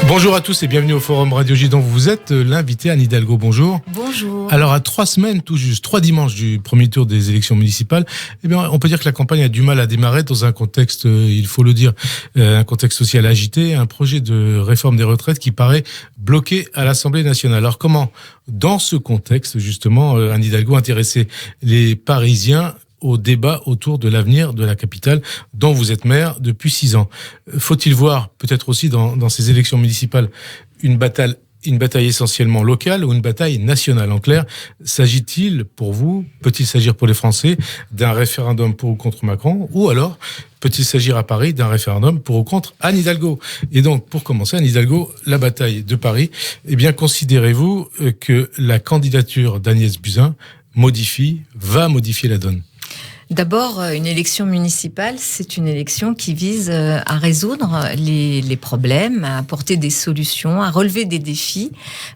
Bonjour à tous et bienvenue au Forum Radio J dont vous êtes l'invité Anne Hidalgo. Bonjour. Bonjour. Alors à 3 semaines, tout juste 3 dimanches du premier tour des élections municipales, eh bien on peut dire que la campagne a du mal à démarrer dans un contexte, il faut le dire, un contexte social agité, un projet de réforme des retraites qui paraît bloqué à l'Assemblée nationale. Alors comment, dans ce contexte justement, Anne Hidalgo intéresser les Parisiens au débat autour de l'avenir de la capitale dont vous êtes maire depuis 6 ans. Faut-il voir peut-être aussi dans ces élections municipales une bataille essentiellement locale ou une bataille nationale? En clair, s'agit-il pour vous, peut-il s'agir pour les Français d'un référendum pour ou contre Macron, ou alors peut-il s'agir à Paris d'un référendum pour ou contre Anne Hidalgo? Et donc, pour commencer, Anne Hidalgo, la bataille de Paris, eh bien, considérez-vous que la candidature d'Agnès Buzyn va modifier la donne? D'abord, une élection municipale, c'est une élection qui vise à résoudre les problèmes, à apporter des solutions, à relever des défis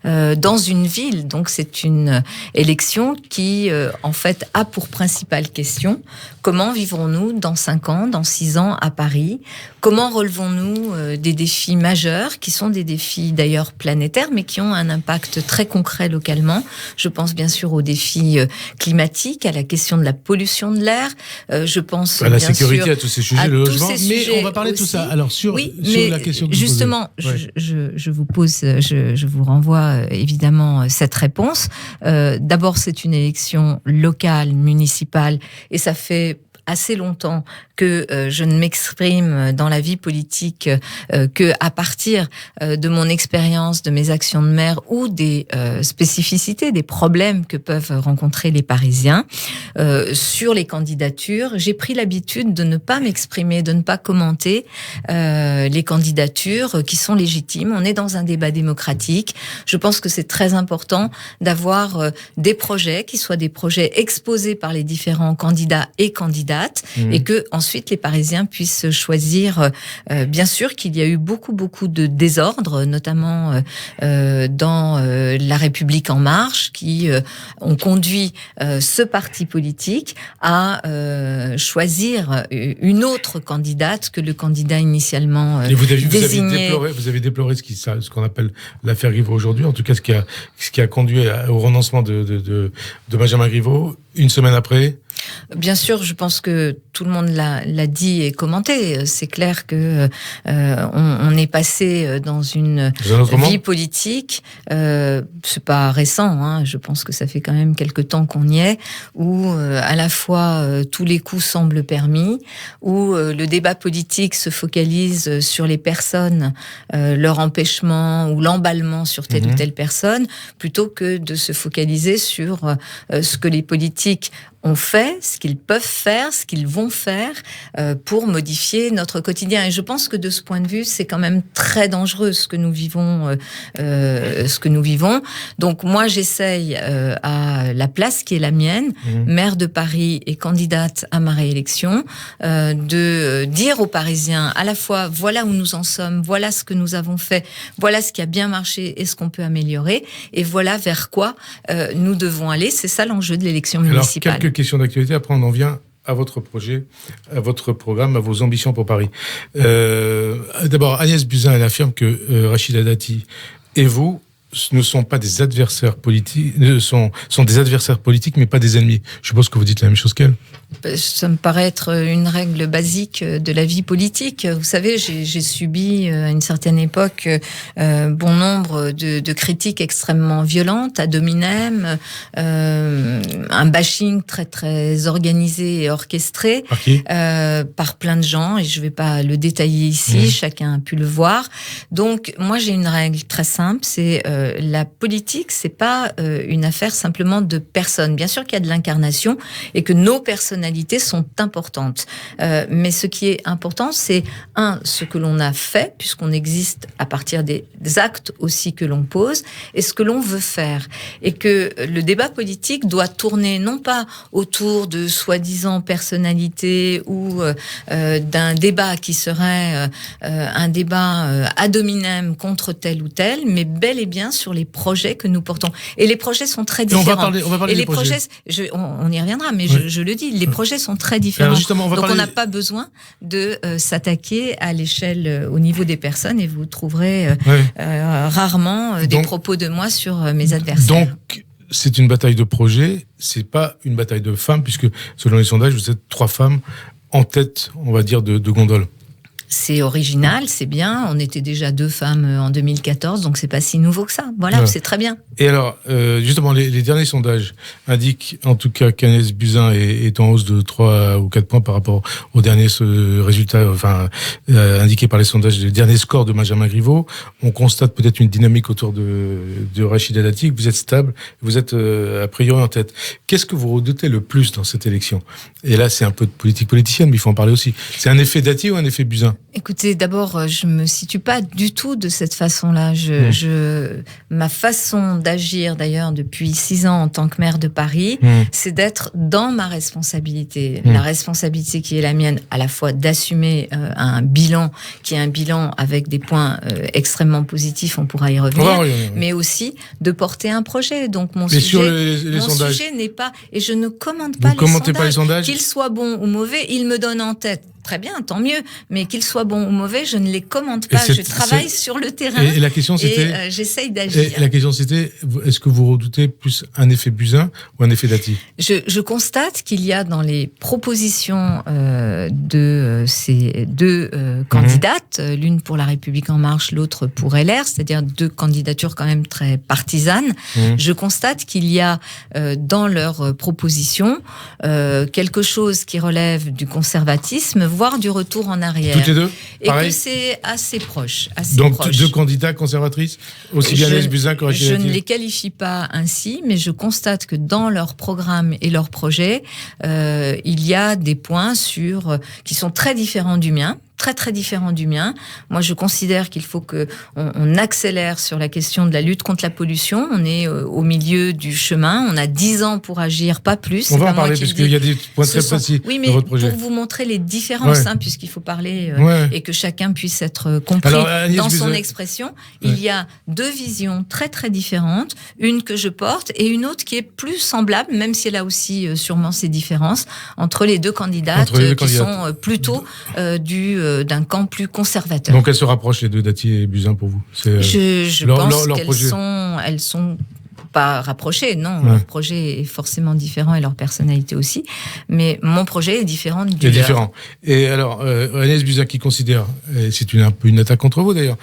dans une ville. Donc, c'est une élection qui, en fait, a pour principale question comment vivrons-nous dans 5 ans, dans 6 ans à Paris? Comment relevons-nous des défis majeurs, qui sont des défis d'ailleurs planétaires, mais qui ont un impact très concret localement? Je pense bien sûr aux défis climatiques, à la question de la pollution de l'air. Je pense à la bien sécurité, sûr, à tous ces sujets, le logement. Mais on va parler aussi. de tout ça. Alors sur la question que justement, vous posez. je vous renvoie évidemment cette réponse. D'abord, c'est une élection locale, municipale, et ça fait assez longtemps que je ne m'exprime dans la vie politique que à partir de mon expérience, de mes actions de maire ou des spécificités, des problèmes que peuvent rencontrer les Parisiens. Sur les candidatures, j'ai pris l'habitude de ne pas m'exprimer, de ne pas commenter les candidatures qui sont légitimes. On est dans un débat démocratique. Je pense que c'est très important d'avoir des projets qui soient des projets exposés par les différents candidats et candidates, et que ensuite les Parisiens puissent choisir. Bien sûr qu'il y a eu beaucoup de désordre, notamment dans La République en marche, qui ont conduit ce parti politique à choisir une autre candidate que le candidat initialement désigné. Vous avez déploré ce qu'on appelle l'affaire Griveaux aujourd'hui, en tout cas ce qui a conduit au renoncement de Benjamin Griveaux une semaine après. Bien sûr, je pense que tout le monde l'a dit et commenté. C'est clair que on est passé dans une vie politique. C'est pas récent, hein. Je pense que ça fait quand même quelque temps qu'on y est, où à la fois tous les coups semblent permis, où le débat politique se focalise sur les personnes, leur empêchement ou l'emballement sur telle ou telle personne, plutôt que de se focaliser sur ce que les politiques ont fait, ce qu'ils peuvent faire, ce qu'ils vont faire pour modifier notre quotidien. Et je pense que de ce point de vue, c'est quand même très dangereux ce que nous vivons. Donc moi, j'essaye à la place qui est la mienne, maire de Paris et candidate à ma réélection, de dire aux Parisiens à la fois voilà où nous en sommes, voilà ce que nous avons fait, voilà ce qui a bien marché et ce qu'on peut améliorer, et voilà vers quoi nous devons aller. C'est ça l'enjeu de l'élection municipale. Quelques questions d'actualité, après on en vient à votre projet, à votre programme, à vos ambitions pour Paris. D'abord, Agnès Buzyn, elle affirme que Rachida Dati et vous ne sont pas des adversaires politiques, sont des adversaires politiques, mais pas des ennemis. Je suppose que vous dites la même chose qu'elle. Ça me paraît être une règle basique de la vie politique. Vous savez, j'ai subi à une certaine époque bon nombre de critiques extrêmement violentes, ad hominem, un bashing très organisé et orchestré par plein de gens, et je ne vais pas le détailler ici, chacun a pu le voir. Donc moi j'ai une règle très simple, c'est la politique, c'est pas une affaire simplement de personnes. Bien sûr qu'il y a de l'incarnation et que nos personnalités sont importantes. Mais ce qui est important, c'est ce que l'on a fait, puisqu'on existe à partir des actes aussi que l'on pose, et ce que l'on veut faire. Et que le débat politique doit tourner non pas autour de soi-disant personnalités ou d'un débat qui serait un débat ad hominem contre tel ou tel, mais bel et bien sur les projets que nous portons. Et les projets sont très différents. On va parler et des les projets, on y reviendra, mais je le dis, les projets sont très différents. Alors justement, donc on n'a pas besoin de s'attaquer à l'échelle, au niveau des personnes, et vous trouverez rarement des propos de moi sur mes adversaires. Donc, c'est une bataille de projets, c'est pas une bataille de femmes, puisque selon les sondages, vous êtes 3 femmes en tête, on va dire, de gondole. C'est original, c'est bien. On était déjà 2 femmes en 2014, donc c'est pas si nouveau que ça. Voilà. C'est très bien. Et alors, justement, les derniers sondages indiquent, en tout cas, qu'Agnès Buzyn est en hausse de 3 ou 4 points par rapport aux derniers résultats, indiqués par les sondages, les derniers scores de Benjamin Griveaux. On constate peut-être une dynamique autour de Rachida Dati. Vous êtes stable, vous êtes a priori en tête. Qu'est-ce que vous redoutez le plus dans cette élection? Et là, c'est un peu de politique politicienne, mais il faut en parler aussi. C'est un effet Dati ou un effet Buzyn? Écoutez, d'abord, je me situe pas du tout de cette façon-là. Ma façon d'agir, d'ailleurs, depuis 6 ans en tant que maire de Paris, c'est d'être dans ma responsabilité. La responsabilité qui est la mienne, à la fois d'assumer un bilan qui est un bilan avec des points extrêmement positifs, on pourra y revenir, mais aussi de porter un projet. Donc mon sujet n'est pas, et je ne commente pas les sondages. Qu'ils soient bons ou mauvais, ils me donnent en tête. Très bien, tant mieux. Mais qu'ils soient bons ou mauvais, je ne les commente pas. Je travaille sur le terrain. Et la question c'était. J'essaye d'agir. Et la question c'était, est-ce que vous redoutez plus un effet Buzyn ou un effet Dati? Je constate qu'il y a dans les propositions de ces 2 candidates, l'une pour La République En Marche, l'autre pour LR, c'est-à-dire 2 candidatures quand même très partisanes. Je constate qu'il y a dans leurs propositions quelque chose qui relève du conservatisme, voire du retour en arrière. Toutes les 2 et pareil. Que c'est assez proche. Donc 2 candidats conservatrices, aussi bien Agnès Buzyn que Rachida Dati. Je ne les qualifie pas ainsi, mais je constate que dans leur programme et leur projet, il y a des points qui sont très différents du mien. Très différent du mien. Moi, je considère qu'il faut on accélère sur la question de la lutte contre la pollution. On est au milieu du chemin. On a 10 ans pour agir, pas plus. On va en parler parce qu'il y a des points très précis dans votre projet. Pour vous montrer les différences, puisqu'il faut parler et que chacun puisse être compris dans son expression. Il y a 2 visions très différentes. Une que je porte et une autre qui est plus semblable, même si elle a aussi sûrement ses différences, entre les 2 candidates qui sont plutôt d'un camp plus conservateur. Donc elles se rapprochent, les 2, Dati et Buzyn, pour vous? Je pense qu'elles sont pas rapprochées, non. Leur projet est forcément différent et leur personnalité aussi. Mais mon projet est différent du leur. Différent. Et alors, Agnès Buzyn qui considère, et c'est un peu une attaque contre vous d'ailleurs,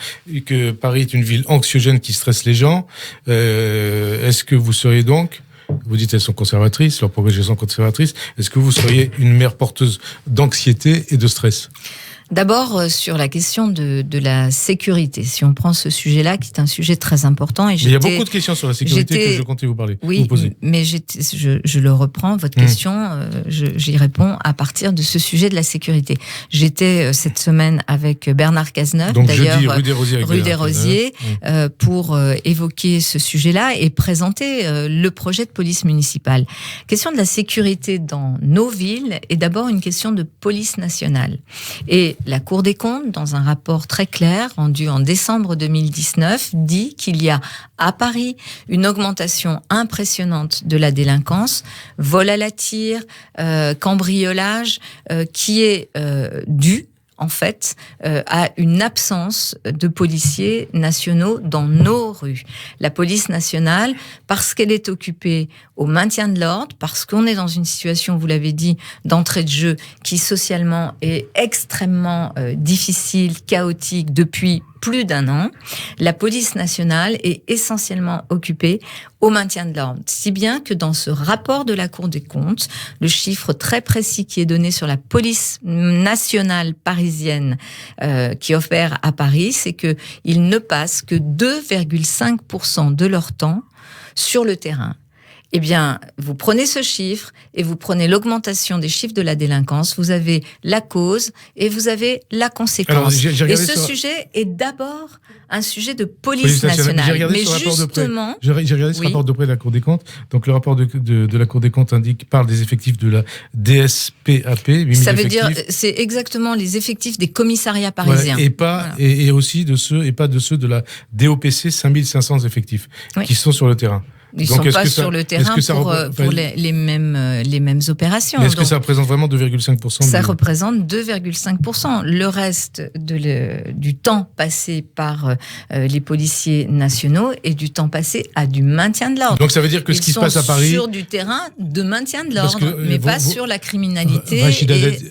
que Paris est une ville anxiogène qui stresse les gens. Est-ce que vous seriez donc, vous dites elles sont conservatrices, leurs projets sont conservatrices, est-ce que vous seriez une maire porteuse d'anxiété et de stress? D'abord, sur la question de la sécurité, si on prend ce sujet-là, qui est un sujet très important. Il y a beaucoup de questions sur la sécurité que je comptais vous parler. Oui, mais je le reprends, votre question, j'y réponds à partir de ce sujet de la sécurité. J'étais cette semaine avec Bernard Cazeneuve, d'ailleurs, rue des Rosiers, pour évoquer ce sujet-là et présenter le projet de police municipale. Question de la sécurité dans nos villes est d'abord une question de police nationale. Et la Cour des comptes, dans un rapport très clair rendu en décembre 2019, dit qu'il y a à Paris une augmentation impressionnante de la délinquance, vol à la tire, cambriolage, qui est due en fait, à une absence de policiers nationaux dans nos rues. La police nationale, parce qu'elle est occupée au maintien de l'ordre, parce qu'on est dans une situation, vous l'avez dit, d'entrée de jeu qui socialement est extrêmement difficile, chaotique depuis plus d'1 an, la police nationale est essentiellement occupée au maintien de l'ordre. Si bien que dans ce rapport de la Cour des comptes, le chiffre très précis qui est donné sur la police nationale parisienne qui opère à Paris, c'est qu'ils ne passent que 2,5% de leur temps sur le terrain. Eh bien, vous prenez ce chiffre et vous prenez l'augmentation des chiffres de la délinquance, vous avez la cause et vous avez la conséquence. Alors, et ce sujet est d'abord un sujet de police nationale. Mais justement... J'ai regardé ce rapport de près de la Cour des comptes. Donc, le rapport de la Cour des comptes parle des effectifs de la DSPAP. Ça veut dire, c'est exactement les effectifs des commissariats parisiens. Voilà, et aussi pas de ceux de la DOPC, 5500 effectifs qui sont sur le terrain. Ils ne sont pas sur le terrain pour les mêmes opérations. Mais est-ce que ça représente vraiment 2,5% Ça représente 2,5%. Le reste du temps passé par les policiers nationaux et du temps passé à du maintien de l'ordre. Donc ça veut dire que ce qui se passe à Paris... Ils sont sur du terrain de maintien de l'ordre, mais pas sur la criminalité.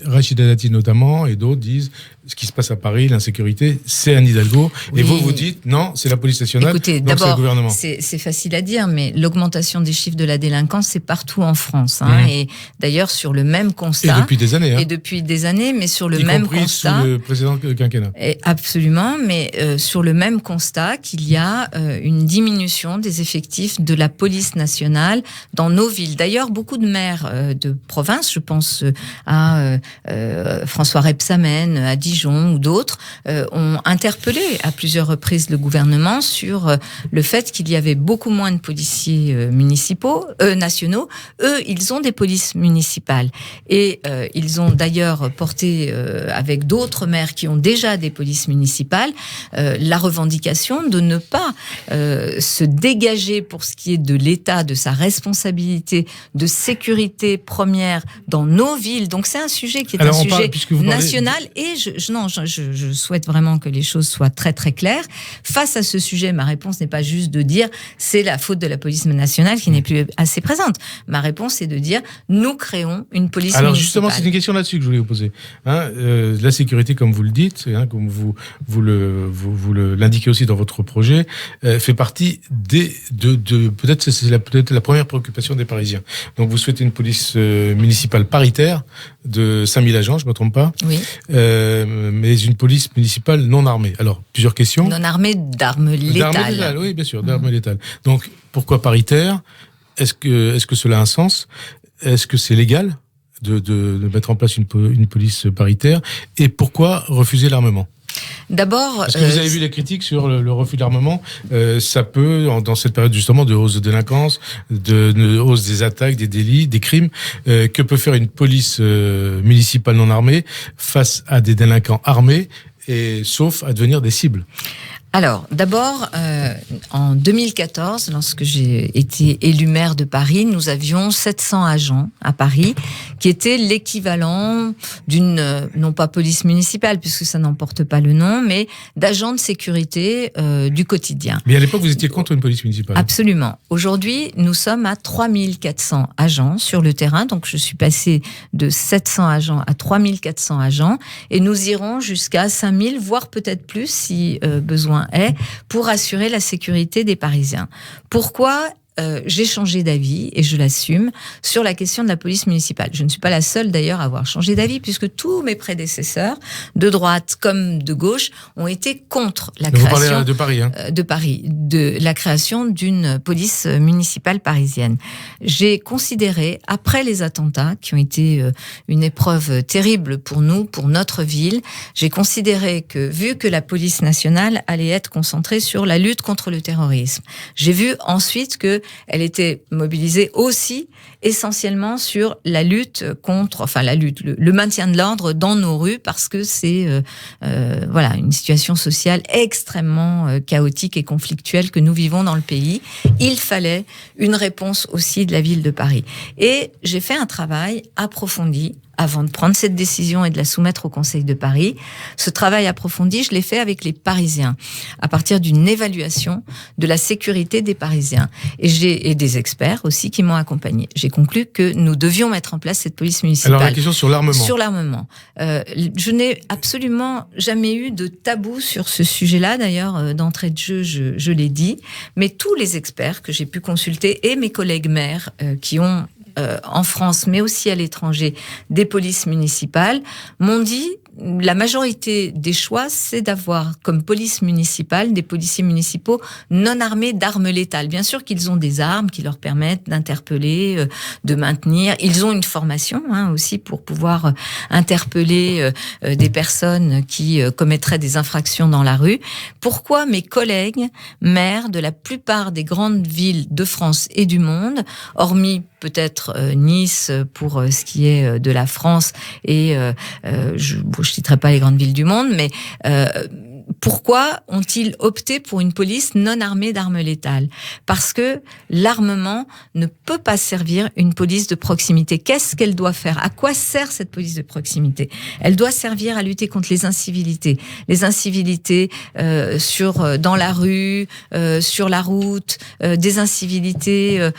Rachida Dati notamment et d'autres disent ce qui se passe à Paris, l'insécurité, c'est Anne Hidalgo. Oui. Et vous dites non, c'est la police nationale. Écoutez, donc c'est le gouvernement. C'est facile à dire, mais l'augmentation des chiffres de la délinquance, c'est partout en France. Et d'ailleurs, sur le même constat. Et depuis des années. Et depuis des années, mais sur le même constat. Sous le précédent quinquennat. Absolument, mais sur le même constat qu'il y a une diminution des effectifs de la police nationale dans nos villes. D'ailleurs, beaucoup de maires de province, je pense à François Rebsamen, à Dijon ou d'autres, ont interpellé à plusieurs reprises le gouvernement sur le fait qu'il y avait beaucoup moins de policiers nationaux. Eux, ils ont des polices municipales. Et ils ont d'ailleurs porté, avec d'autres maires qui ont déjà des polices municipales, la revendication de ne pas se dégager pour ce qui est de l'État, de sa responsabilité de sécurité première dans nos villes. Donc c'est un sujet qui est un sujet national et je souhaite vraiment que les choses soient très très claires. Face à ce sujet, ma réponse n'est pas juste de dire c'est la faute de la police nationale qui n'est plus assez présente. Ma réponse est de dire nous créons une police municipale. Alors justement, c'est une question là-dessus que je voulais vous poser. La sécurité, comme vous le dites, comme vous l'indiquez aussi dans votre projet, fait partie peut-être c'est peut-être la première préoccupation des Parisiens. Donc vous souhaitez une police municipale paritaire de 5000 agents, je ne me trompe pas. Oui. Mais une police municipale non armée. Alors, plusieurs questions. Non armée d'armes létales. Oui, bien sûr, d'armes létales. Donc, pourquoi paritaire ? Est-ce que cela a un sens ? Est-ce que c'est légal de mettre en place une police paritaire ? Et pourquoi refuser l'armement ? D'abord, parce que vous avez vu les critiques sur le refus de l'armement, ça peut, dans cette période justement de hausse de délinquance, de hausse des attaques, des délits, des crimes, que peut faire une police municipale non armée face à des délinquants armés, et sauf à devenir des cibles? Alors, d'abord, en 2014, lorsque j'ai été élu maire de Paris, nous avions 700 agents à Paris, qui étaient l'équivalent d'une, non pas police municipale, puisque ça n'en porte pas le nom, mais d'agents de sécurité du quotidien. Mais à l'époque, vous étiez contre une police municipale. Absolument. Aujourd'hui, nous sommes à 3400 agents sur le terrain, donc je suis passée de 700 agents à 3400 agents, et nous irons jusqu'à 5000, voire peut-être plus, si besoin est, pour assurer la sécurité des Parisiens. Pourquoi j'ai changé d'avis, et je l'assume, sur la question de la police municipale. Je ne suis pas la seule d'ailleurs à avoir changé d'avis, puisque tous mes prédécesseurs, de droite comme de gauche, ont été contre la création... Vous parlez de Paris, hein. De Paris, de la création d'une police municipale parisienne. J'ai considéré, après les attentats, qui ont été une épreuve terrible pour nous, pour notre ville, j'ai considéré que, vu que la police nationale allait être concentrée sur la lutte contre le terrorisme, j'ai vu ensuite que elle était mobilisée aussi essentiellement sur la lutte contre, enfin la lutte, le maintien de l'ordre dans nos rues, parce que c'est voilà une situation sociale extrêmement chaotique et conflictuelle que nous vivons dans le pays. Il fallait une réponse aussi de la ville de Paris. Et j'ai fait un travail approfondi avant de prendre cette décision et de la soumettre au Conseil de Paris. Ce travail approfondi, je l'ai fait avec les Parisiens, à partir d'une évaluation de la sécurité des Parisiens. Et des experts aussi qui m'ont accompagné. J'ai conclu que nous devions mettre en place cette police municipale. Alors la question sur l'armement. Sur l'armement. Je n'ai absolument jamais eu de tabou sur ce sujet-là. D'ailleurs, d'entrée de jeu, je l'ai dit. Mais tous les experts que j'ai pu consulter et mes collègues maires qui ont en France, mais aussi à l'étranger, des polices municipales, m'ont dit la majorité des choix, c'est d'avoir comme police municipale des policiers municipaux non armés d'armes létales. Bien sûr qu'ils ont des armes qui leur permettent d'interpeller, de maintenir. Ils ont une formation aussi pour pouvoir interpeller des personnes qui commettraient des infractions dans la rue. Pourquoi mes collègues maires de la plupart des grandes villes de France et du monde, hormis peut-être Nice pour ce qui est de la France et je citerai pas les grandes villes du monde, mais pourquoi ont-ils opté pour une police non armée d'armes létales ? Parce que l'armement ne peut pas servir une police de proximité. Qu'est-ce qu'elle doit faire ? À quoi sert cette police de proximité ? Elle doit servir à lutter contre les incivilités. Les incivilités dans la rue, sur la route, des incivilités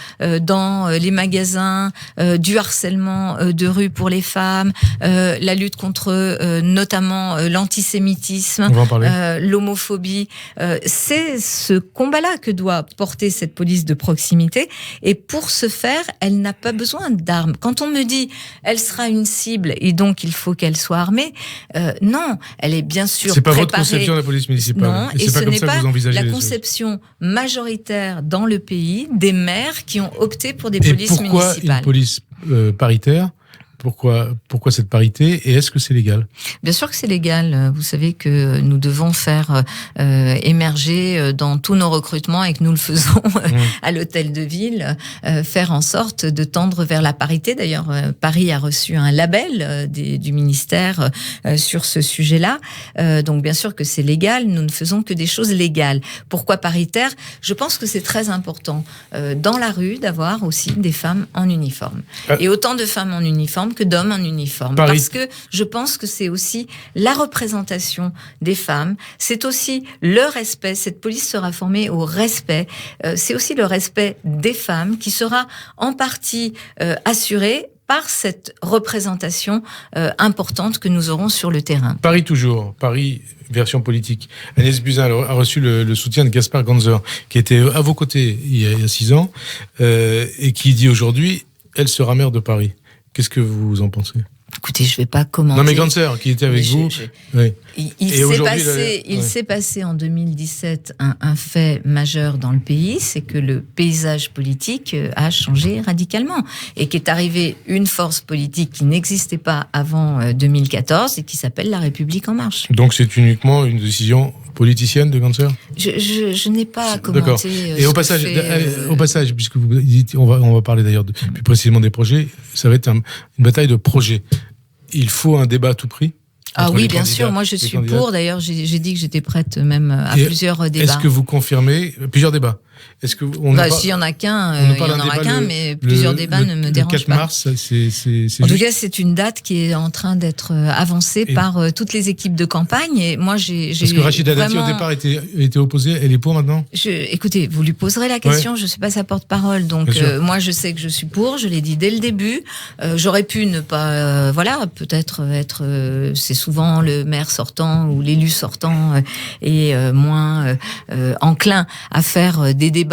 dans les magasins, du harcèlement de rue pour les femmes, la lutte contre notamment l'antisémitisme. On va en parler. L'homophobie, c'est ce combat-là que doit porter cette police de proximité. Et pour ce faire, elle n'a pas besoin d'armes. Quand on me dit, elle sera une cible et donc il faut qu'elle soit armée, non, elle est bien sûr c'est pas préparée. Votre conception de la police municipale. Non, et et c'est pas ce comme n'est ça pas que vous envisagez la les conception majoritaire dans le pays des maires qui ont opté pour des choses. polices Et pourquoi municipales. une police paritaire ? Pourquoi cette parité et est-ce que c'est légal ? Bien sûr que c'est légal. Vous savez que nous devons faire émerger dans tous nos recrutements et que nous le faisons à l'hôtel de ville, faire en sorte de tendre vers la parité. D'ailleurs, Paris a reçu un label du ministère sur ce sujet-là. Donc bien sûr que c'est légal. Nous ne faisons que des choses légales. Pourquoi paritaire ? Je pense que c'est très important dans la rue d'avoir aussi des femmes en uniforme. Et autant de femmes en uniforme que d'hommes en uniforme. Parce que je pense que c'est aussi la représentation des femmes, c'est aussi le respect, cette police sera formée au respect, c'est aussi le respect des femmes qui sera en partie assuré par cette représentation importante que nous aurons sur le terrain. Paris toujours, Paris version politique. Agnès Buzyn a reçu le soutien de Gaspard Ganzer, qui était à vos côtés il y a 6 ans, et qui dit aujourd'hui, elle sera maire de Paris. Qu'est-ce que vous en pensez ? Écoutez, je ne vais pas commenter. Non, mais Ganzer, qui était avec vous. Oui. Il s'est passé en 2017 un fait majeur dans le pays, c'est que le paysage politique a changé radicalement et qu'est arrivée une force politique qui n'existait pas avant 2014 et qui s'appelle La République En Marche. Donc c'est uniquement une décision politicienne de Ganzer ? Je n'ai pas commenté. D'accord. Et au passage, puisque vous dites, on va parler d'ailleurs plus précisément des projets, ça va être une bataille de projets. Il faut un débat à tout prix ? Ah oui, bien sûr, moi je suis pour. D'ailleurs, j'ai dit que j'étais prête même à plusieurs débats. Est-ce que vous confirmez plusieurs débats ? Est-ce que s'il y en a qu'un, il y en aura qu'un, mais plusieurs débats ne me dérangent pas. Le 4 mars, c'est en tout cas, c'est une date qui est en train d'être avancée par toutes les équipes de campagne. Et moi, j'ai parce que Rachida Dati au départ était opposée, elle est pour maintenant. Écoutez, vous lui poserez la question. Je suis pas sa porte-parole, donc moi je sais que je suis pour. Je l'ai dit dès le début. J'aurais pu ne pas, peut-être être. C'est souvent le maire sortant ou l'élu sortant est moins enclin à faire des débats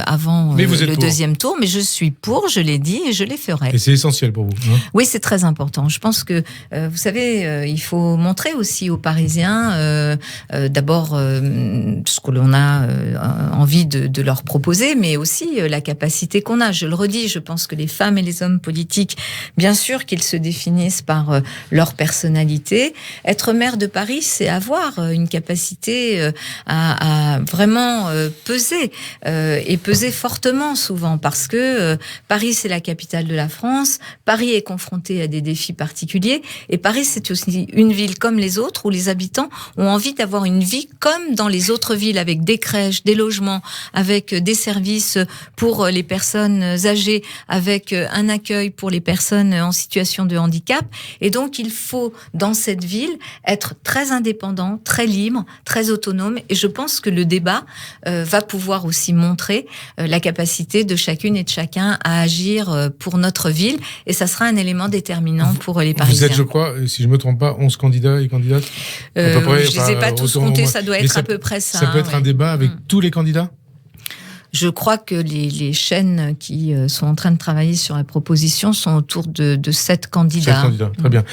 avant le deuxième tour, mais je suis pour, je l'ai dit et je les ferai. Et c'est essentiel pour vous, hein ? Oui, c'est très important. Je pense que, vous savez, il faut montrer aussi aux Parisiens, d'abord, ce que l'on a envie de leur proposer, mais aussi la capacité qu'on a. Je le redis, je pense que les femmes et les hommes politiques, bien sûr qu'ils se définissent par leur personnalité. Être maire de Paris, c'est avoir une capacité à vraiment peser. Et peser fortement souvent parce que Paris c'est la capitale de la France, Paris est confronté à des défis particuliers et Paris c'est aussi une ville comme les autres où les habitants ont envie d'avoir une vie comme dans les autres villes avec des crèches, des logements, avec des services pour les personnes âgées, avec un accueil pour les personnes en situation de handicap et donc il faut dans cette ville être très indépendant, très libre, très autonome et je pense que le débat va pouvoir aussi montrer la capacité de chacune et de chacun à agir pour notre ville et ça sera un élément déterminant pour les Parisiens. Vous êtes, je crois, si je ne me trompe pas, 11 candidats et candidates à peu près, je ne les ai pas tous comptés, ça doit être à peu près ça. Ça peut être un débat avec tous les candidats ? Je crois que les chaînes qui sont en train de travailler sur la proposition sont autour de 7 candidats. 7 candidats, très bien.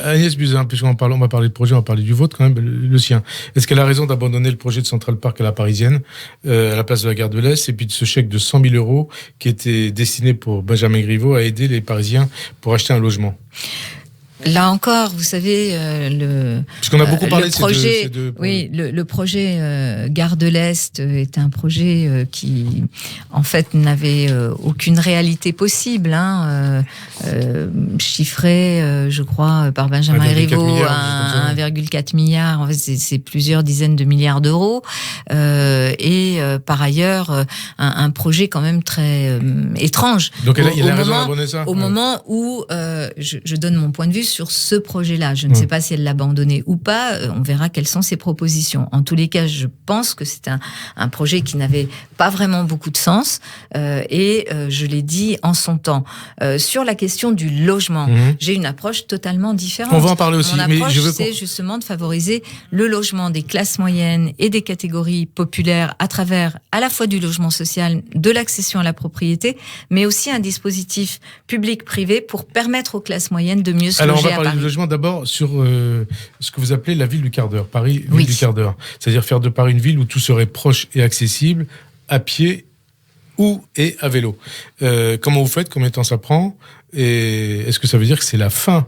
Agnès Buzyn, puisqu'on va parler de projet, on va parler du vôtre quand même, le sien. Est-ce qu'elle a raison d'abandonner le projet de Central Park à la Parisienne, à la place de la gare de l'Est, et puis de ce chèque de 100 000 € qui était destiné pour Benjamin Griveaux à aider les Parisiens pour acheter un logement? Là encore, vous savez, puisqu'on a beaucoup parlé de projet, ces deux oui, le projet Gare de l'Est est un projet qui, en fait, n'avait aucune réalité possible, chiffré, je crois, par Benjamin Griveaux à 1,4 milliard. En fait, c'est plusieurs dizaines de milliards d'euros, et par ailleurs, un projet quand même très étrange. Donc, il a raison d'abandonner ça. Au moment où je donne mon point de vue sur ce projet-là. Je ne sais pas si elle l'a abandonné ou pas. On verra quelles sont ses propositions. En tous les cas, je pense que c'est un projet qui n'avait pas vraiment beaucoup de sens. Et je l'ai dit en son temps. Sur la question du logement, j'ai une approche totalement différente. On va en parler aussi. Mon approche, c'est justement de favoriser le logement des classes moyennes et des catégories populaires à travers à la fois du logement social, de l'accession à la propriété, mais aussi un dispositif public-privé pour permettre aux classes moyennes de mieux se loger. On va parler du logement d'abord sur ce que vous appelez la ville du quart d'heure, Paris, ville du quart d'heure. C'est-à-dire faire de Paris une ville où tout serait proche et accessible, à pied et à vélo. Comment vous faites? Combien de temps ça prend? Et est-ce que ça veut dire que c'est la fin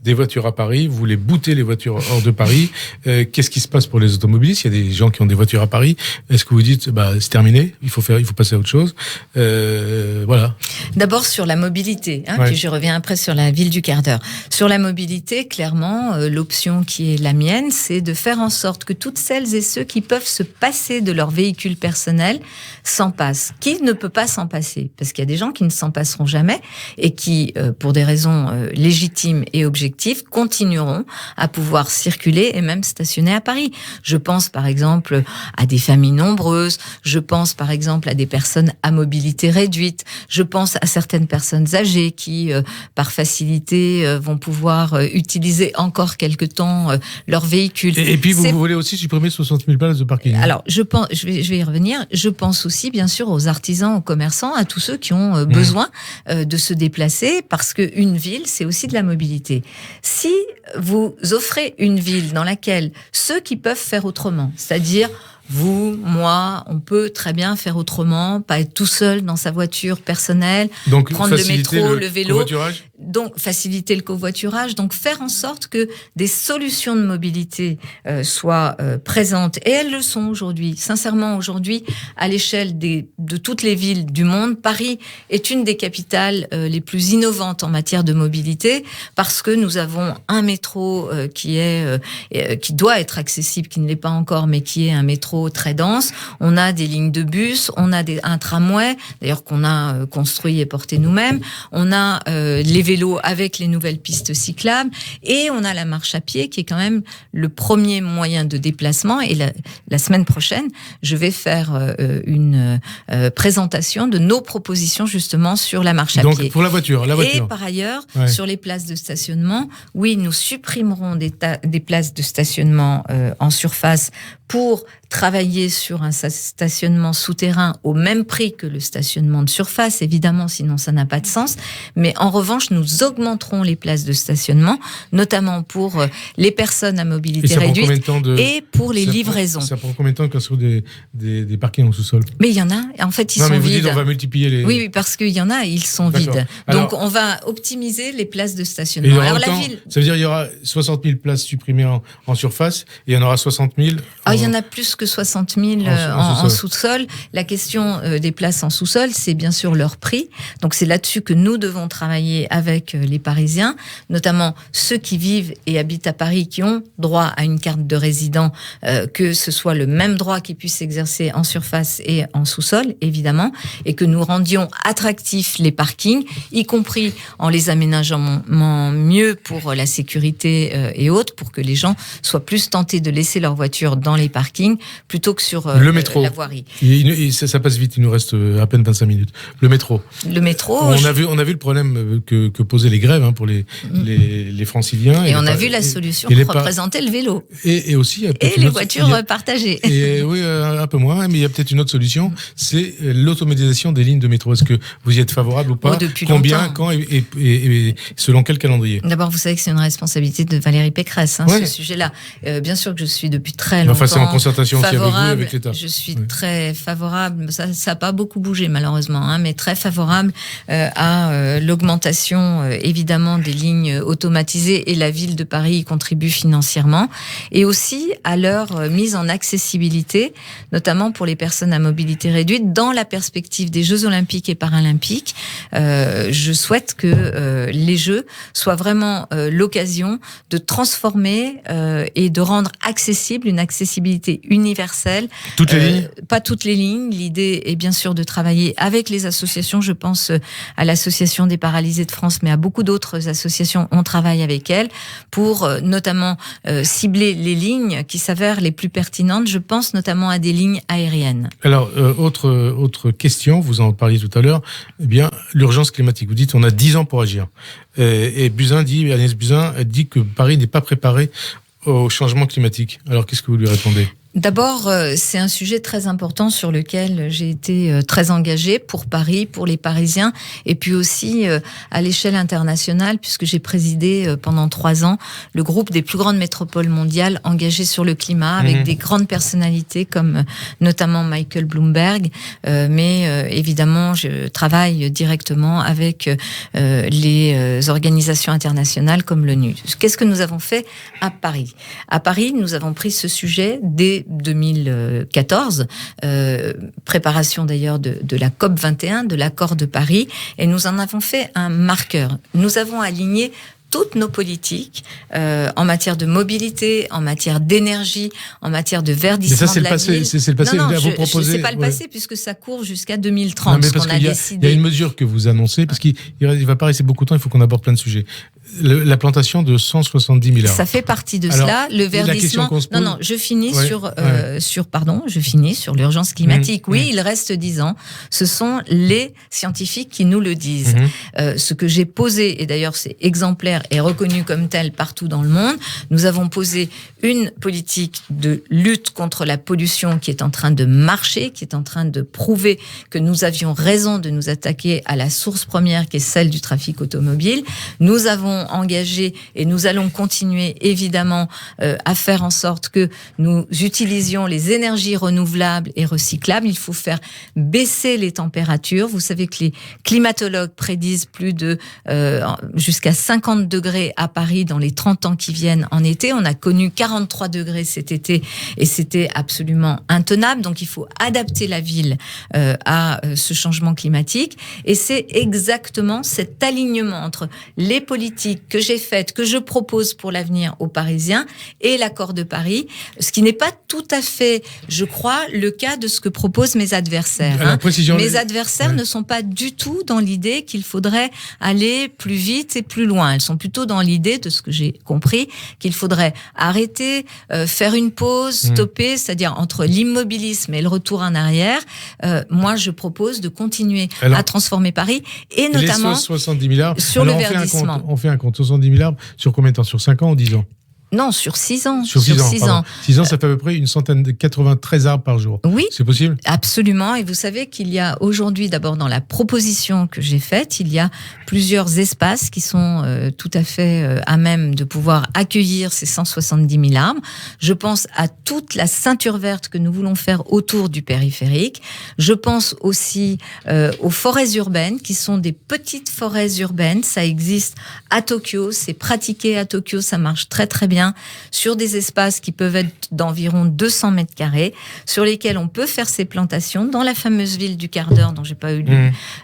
des voitures à Paris? Vous voulez booter les voitures hors de Paris? Qu'est-ce qui se passe pour les automobilistes? Il y a des gens qui ont des voitures à Paris. Est-ce que vous dites, c'est terminé, il faut passer à autre chose? Voilà. D'abord sur la mobilité, puis je reviens après sur la ville du quart d'heure. Sur la mobilité, clairement, l'option qui est la mienne, c'est de faire en sorte que toutes celles et ceux qui peuvent se passer de leur véhicule personnel s'en passent. Qui ne peut pas s'en passer? Parce qu'il y a des gens qui ne s'en passeront jamais et qui, pour des raisons légitimes et objectives, continueront à pouvoir circuler et même stationner à Paris. Je pense par exemple à des familles nombreuses, je pense par exemple à des personnes à mobilité réduite, je pense à certaines personnes âgées qui, par facilité, vont pouvoir utiliser encore quelque temps leur véhicule. Et puis vous voulez aussi supprimer 60 000 places de parking. Alors je vais y revenir, je pense aussi bien sûr aux artisans, aux commerçants, à tous ceux qui ont besoin de se déplacer, parce qu'une ville, c'est aussi de la mobilité. Si vous offrez une ville dans laquelle ceux qui peuvent faire autrement, c'est-à-dire vous, moi, on peut très bien faire autrement, pas être tout seul dans sa voiture personnelle, donc, prendre le métro, le vélo, donc faciliter le covoiturage, donc faire en sorte que des solutions de mobilité soient présentes, et elles le sont aujourd'hui. Sincèrement, aujourd'hui, à l'échelle de toutes les villes du monde, Paris est une des capitales les plus innovantes en matière de mobilité, parce que nous avons un métro qui doit être accessible, qui ne l'est pas encore, mais qui est un métro très dense. On a des lignes de bus, on a un tramway, d'ailleurs qu'on a construit et porté nous-mêmes. On a les vélos avec les nouvelles pistes cyclables, et on a la marche à pied qui est quand même le premier moyen de déplacement. Et la semaine prochaine, je vais faire une présentation de nos propositions justement sur la marche à pied. Donc pour la voiture. Et par ailleurs, sur les places de stationnement, oui, nous supprimerons des places de stationnement en surface pour travailler sur un stationnement souterrain au même prix que le stationnement de surface, évidemment, sinon ça n'a pas de sens. Mais en revanche, nous augmenterons les places de stationnement, notamment pour les personnes à mobilité réduite et pour les livraisons. Ça prend combien de temps sur des parkings en sous-sol? Mais il y en a, en fait, ils sont vides. Vous dites, on va multiplier les... Oui, parce qu'il y en a, ils sont vides. Donc, on va optimiser les places de stationnement. Alors, la ville... Ça veut dire qu'il y aura 60 000 places supprimées en surface, et il y en aura 60 000... il y en a plus que 60 000 en sous-sol. La question des places en sous-sol, c'est bien sûr leur prix. Donc c'est là-dessus que nous devons travailler avec les Parisiens, notamment ceux qui vivent et habitent à Paris, qui ont droit à une carte de résident, que ce soit le même droit qui puisse s'exercer en surface et en sous-sol, évidemment, et que nous rendions attractifs les parkings, y compris en les aménageant mieux pour la sécurité et autres, pour que les gens soient plus tentés de laisser leur voiture dans les parkings plutôt que sur le métro. La voirie. Ça passe vite, il nous reste à peine 25 minutes. Le métro. Le métro. On a vu le problème que posaient les grèves pour les franciliens. Et on a vu la solution que représentait le vélo. Et aussi. Et les voitures partagées. Et oui, un peu moins, mais il y a peut-être une autre solution, c'est l'automatisation des lignes de métro. Est-ce que vous y êtes favorable ou pas? Depuis combien, longtemps. quand et selon quel calendrier? D'abord, vous savez que c'est une responsabilité de Valérie Pécresse, ce sujet-là. Bien sûr que je suis depuis très longtemps c'est en concertation aussi avec vous, avec l'État. Je suis très favorable, ça n'a pas beaucoup bougé malheureusement, mais très favorable à l'augmentation évidemment des lignes automatisées, et la ville de Paris y contribue financièrement, et aussi à leur mise en accessibilité, notamment pour les personnes à mobilité réduite, dans la perspective des Jeux Olympiques et Paralympiques. Je souhaite que les Jeux soient vraiment l'occasion de transformer et de rendre accessible une accessibilité universelle. Toutes les lignes ? Pas toutes les lignes. L'idée est bien sûr de travailler avec les associations. Je pense à l'Association des paralysés de France, mais à beaucoup d'autres associations. On travaille avec elles pour notamment cibler les lignes qui s'avèrent les plus pertinentes. Je pense notamment à des lignes aériennes. Alors, autre question, vous en parliez tout à l'heure, l'urgence climatique. Vous dites on a 10 ans pour agir. Et Agnès Buzyn dit que Paris n'est pas préparé au changement climatique. Alors, qu'est-ce que vous lui répondez ? D'abord, c'est un sujet très important sur lequel j'ai été très engagée pour Paris, pour les Parisiens, et puis aussi à l'échelle internationale, puisque j'ai présidé pendant 3 ans le groupe des plus grandes métropoles mondiales engagées sur le climat, avec des grandes personnalités comme notamment Michael Bloomberg, mais évidemment, je travaille directement avec les organisations internationales comme l'ONU. Qu'est-ce que nous avons fait à Paris ? À Paris, nous avons pris ce sujet dès 2014, préparation d'ailleurs de la COP21, de l'accord de Paris, et nous en avons fait un marqueur. Nous avons aligné toutes nos politiques en matière de mobilité, en matière d'énergie, en matière de verdissement de la ville. C'est le passé. Non, vous proposez. C'est pas le passé puisque ça court jusqu'à 2030. Non, mais parce qu'il y a une mesure que vous annoncez, parce qu'il va pas rester beaucoup de temps. Il faut qu'on aborde plein de sujets. La plantation de 170 000 arbres. Ça fait partie de cela. Le verdissement. Non, je finis je finis sur l'urgence climatique. Il reste 10 ans. Ce sont les scientifiques qui nous le disent. Ce que j'ai posé, et d'ailleurs c'est exemplaire et reconnu comme tel partout dans le monde, nous avons posé une politique de lutte contre la pollution qui est en train de marcher, qui est en train de prouver que nous avions raison de nous attaquer à la source première qui est celle du trafic automobile. Nous avons engagé et nous allons continuer évidemment à faire en sorte que nous utilisions les énergies renouvelables et recyclables. Il faut faire baisser les températures. Vous savez que les climatologues prédisent plus de jusqu'à 50 degrés à Paris dans les 30 ans qui viennent en été. On a connu 43 degrés cet été et c'était absolument intenable. Donc il faut adapter la ville à ce changement climatique. Et c'est exactement cet alignement entre les politiques que j'ai faites, que je propose pour l'avenir aux Parisiens et l'accord de Paris, ce qui n'est pas tout à fait, je crois, le cas de ce que proposent mes adversaires. Alors, mes adversaires ne sont pas du tout dans l'idée qu'il faudrait aller plus vite et plus loin. Elles sont plutôt dans l'idée, de ce que j'ai compris, qu'il faudrait arrêter, faire une pause, stopper, c'est-à-dire entre l'immobilisme et le retour en arrière. Moi, je propose de continuer à transformer Paris et notamment les 70 000 arbres. Sur le verdissement. On fait un compte, 70 000 arbres, sur combien de temps ? Sur 5 ans ou 10 ans ? Non, sur 6 ans. Sur 6 ans. 6 ans, ça fait à peu près 93 arbres par jour. Oui. C'est possible ? Absolument. Et vous savez qu'il y a aujourd'hui, d'abord dans la proposition que j'ai faite, il y a plusieurs espaces qui sont tout à fait à même de pouvoir accueillir ces 170 000 arbres. Je pense à toute la ceinture verte que nous voulons faire autour du périphérique. Je pense aussi aux forêts urbaines, qui sont des petites forêts urbaines. Ça existe à Tokyo, c'est pratiqué à Tokyo, ça marche très très bien, sur des espaces qui peuvent être d'environ 200 mètres carrés, sur lesquels on peut faire ces plantations dans la fameuse ville du quart d'heure dont j'ai pas eu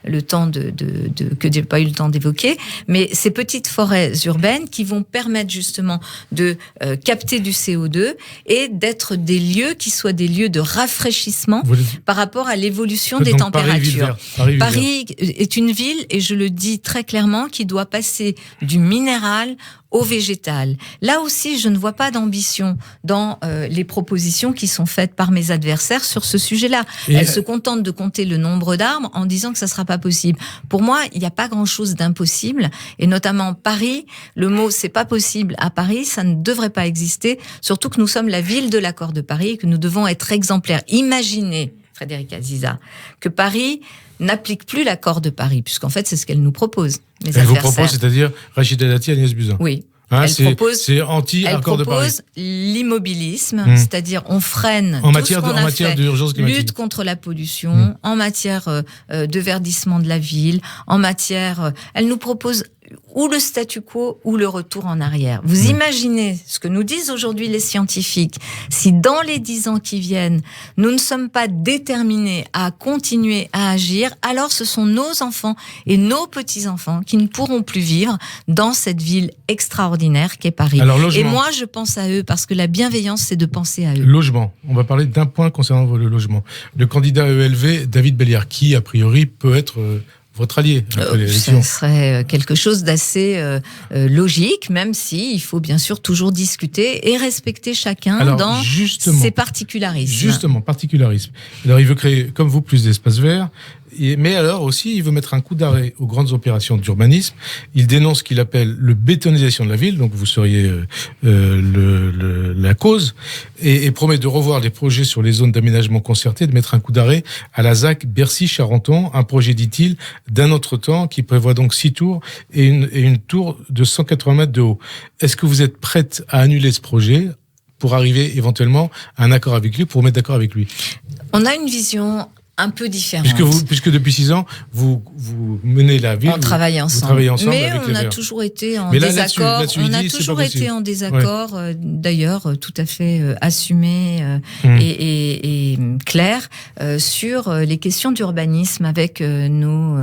le temps que j'ai pas eu le temps d'évoquer, mais ces petites forêts urbaines qui vont permettre justement de capter du CO2 et d'être des lieux qui soient des lieux de rafraîchissement par rapport à l'évolution des températures. Paris est une ville, et je le dis très clairement, qui doit passer du minéral au végétal. Là aussi, aussi, je ne vois pas d'ambition dans les propositions qui sont faites par mes adversaires sur ce sujet-là. Elles se contentent de compter le nombre d'arbres en disant que ça sera pas possible. Pour moi, il n'y a pas grand-chose d'impossible, et notamment Paris, le mot c'est pas possible à Paris, ça ne devrait pas exister, surtout que nous sommes la ville de l'accord de Paris et que nous devons être exemplaires. Imaginez, Frédéric Aziza, que Paris n'applique plus l'accord de Paris, puisqu'en fait c'est ce qu'elle nous propose. Elle vous propose, c'est-à-dire Rachida Dati, Agnès Buzyn. Oui. C'est anti-accord de Paris. Elle propose l'immobilisme, c'est-à-dire on freine en tout matière, ce qu'on en matière d'urgence climatique. Lutte contre la pollution, en matière de verdissement de la ville, en matière... elle nous propose ou le statu quo ou le retour en arrière. Vous imaginez ce que nous disent aujourd'hui les scientifiques. Si dans les 10 ans qui viennent, nous ne sommes pas déterminés à continuer à agir, alors ce sont nos enfants et nos petits-enfants qui ne pourront plus vivre dans cette ville extraordinaire qu'est Paris. Alors, logement. Et moi, je pense à eux parce que la bienveillance, c'est de penser à eux. Logement. On va parler d'un point concernant le logement. Le candidat ELV, David Belliard, qui, a priori, peut être... votre allié après l'élection. Ce serait quelque chose d'assez logique, même si il faut bien sûr toujours discuter et respecter chacun dans ses particularismes. Justement, particularisme. Alors, il veut créer, comme vous, plus d'espaces verts. Mais alors aussi, il veut mettre un coup d'arrêt aux grandes opérations d'urbanisme. Il dénonce ce qu'il appelle le bétonisation de la ville, donc vous seriez la cause, et promet de revoir les projets sur les zones d'aménagement concerté, de mettre un coup d'arrêt à la ZAC Bercy-Charenton, un projet, dit-il, d'un autre temps, qui prévoit donc 6 tours et une tour de 180 mètres de haut. Est-ce que vous êtes prête à annuler ce projet pour arriver éventuellement à un accord avec lui, pour mettre d'accord avec lui? On a une vision un peu différente. Puisque depuis 6 ans, vous menez la ville. On travaille ensemble. Mais on a toujours été en désaccord. On a toujours été en désaccord, d'ailleurs, tout à fait assumé et clair sur les questions d'urbanisme avec nos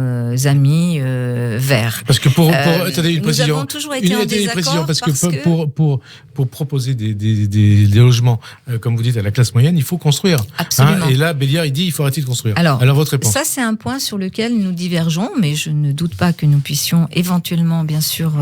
amis verts. Parce que attendez, une précision. Nous avons toujours été en désaccord parce que pour proposer des logements, comme vous dites, à la classe moyenne, il faut construire. Absolument. Et là, Belliard, il dit il faut arrêter de construire. Alors votre réponse. Ça, c'est un point sur lequel nous divergeons, mais je ne doute pas que nous puissions éventuellement, bien sûr,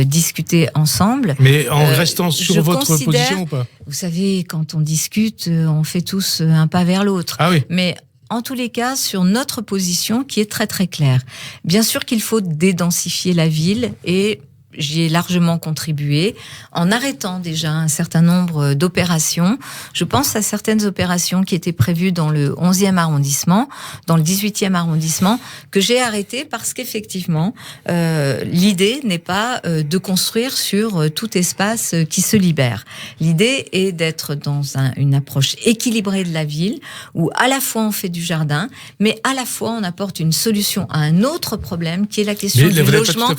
discuter ensemble. Mais en restant sur votre position ou pas? Vous savez, quand on discute, on fait tous un pas vers l'autre. Ah oui. Mais en tous les cas, sur notre position qui est très très claire. Bien sûr qu'il faut dédensifier la ville et j'y ai largement contribué en arrêtant déjà un certain nombre d'opérations. Je pense à certaines opérations qui étaient prévues dans le 11e arrondissement, dans le 18e arrondissement, que j'ai arrêtées parce qu'effectivement, l'idée n'est pas de construire sur tout espace qui se libère. L'idée est d'être dans une approche équilibrée de la ville où à la fois on fait du jardin, mais à la fois on apporte une solution à un autre problème qui est la question du logement.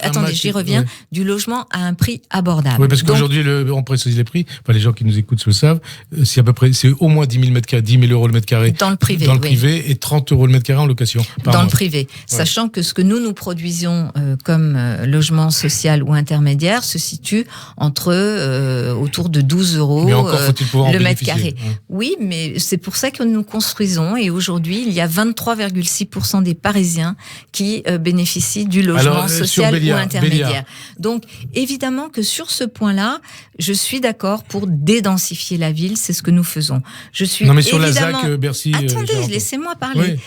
Attendez, j'y reviens. Du logement à un prix abordable. Oui, parce qu'aujourd'hui, on précise les prix. Enfin, les gens qui nous écoutent le savent. C'est à peu près, c'est au moins 10 000 € le mètre carré. Dans le privé. Dans le privé et 30 € le mètre carré en location. Dans le privé. Sachant que ce que nous produisons comme logement social ou intermédiaire se situe entre autour de 12 € le mètre carré. Ouais. Oui, mais c'est pour ça que nous construisons. Et aujourd'hui, il y a 23,6% des Parisiens qui bénéficient du logement social ou intermédiaire. Donc, évidemment que sur ce point-là, je suis d'accord pour dédensifier la ville, c'est ce que nous faisons. Je suis non, mais sur la ZAC, Bercy... Attendez, laissez-moi parler,